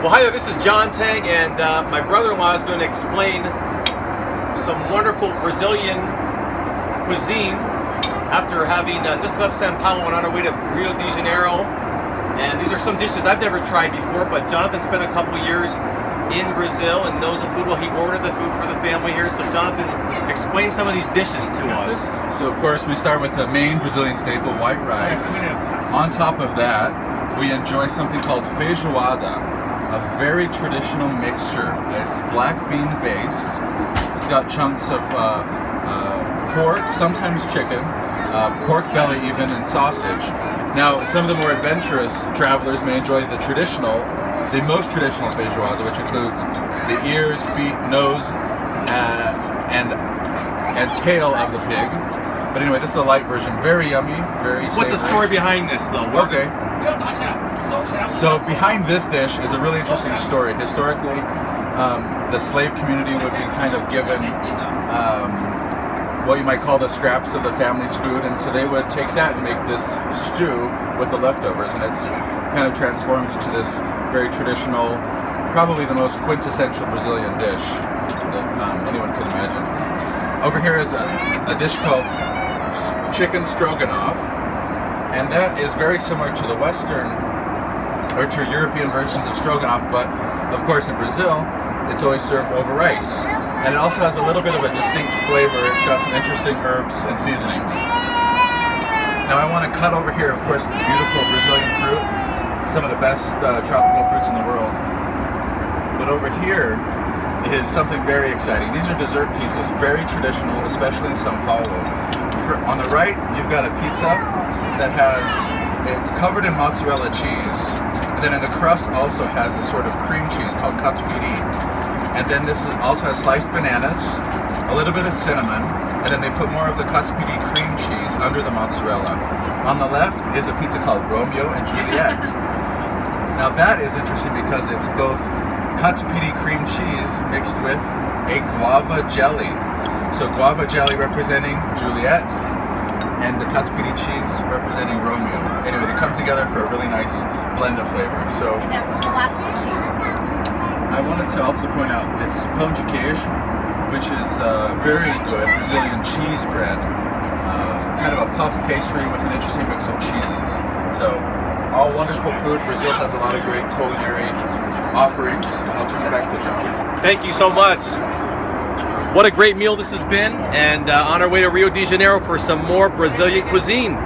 Well, hi there, this is John Teng, and my brother-in-law is going to explain some wonderful Brazilian cuisine after having just left Sao Paulo and on our way to Rio de Janeiro. And these are some dishes I've never tried before, but Jonathan spent a couple years in Brazil and knows the food. Well, he ordered the food for the family here. So Jonathan, explain some of these dishes to us. So of course we start with the main Brazilian staple, white rice. On top of that, we enjoy something called feijoada, a very traditional mixture. It's black bean based. It's got chunks of pork, sometimes chicken, pork belly even, and sausage. Now, some of the more adventurous travelers may enjoy the most traditional feijoada, which includes the ears, feet, nose, and tail of the pig. But anyway, this is a light version. Very yummy, very savory. What's the story behind this, though? Okay. So behind this dish is a really interesting story. Historically, the slave community would be kind of given what you might call the scraps of the family's food, and so they would take that and make this stew with the leftovers, and it's kind of transformed into this very traditional, probably the most quintessential Brazilian dish that anyone can imagine. Over here is a dish called chicken stroganoff, and that is very similar to the Western or to European versions of stroganoff, but of course in Brazil it's always served over rice. And it also has a little bit of a distinct flavor. It's got some interesting herbs and seasonings. Now I want to cut over here, of course, the beautiful Brazilian fruit, some of the best tropical fruits in the world. But over here is something very exciting. These are dessert pieces, very traditional, especially in Sao Paulo. On the right, you've got a pizza that it's covered in mozzarella cheese. And then in the crust also has a sort of cream cheese called catupiry. And then this also has sliced bananas, a little bit of cinnamon, and then they put more of the catupiry cream cheese under the mozzarella. On the left is a pizza called Romeo and Juliet. Now that is interesting because it's both catupiry cream cheese mixed with a guava jelly. So guava jelly representing Juliet, and the catupiry cheese representing Romeo. Anyway, they come together for a really nice blend of flavor. So, and then molasses cheese. I wanted to also point out this pão de queijo, which is very good Brazilian cheese bread, kind of a puff pastry with an interesting mix of cheeses. So, all wonderful food. Brazil has a lot of great culinary offerings. I'll turn it back to John. Thank you so much. What a great meal this has been, and on our way to Rio de Janeiro for some more Brazilian cuisine.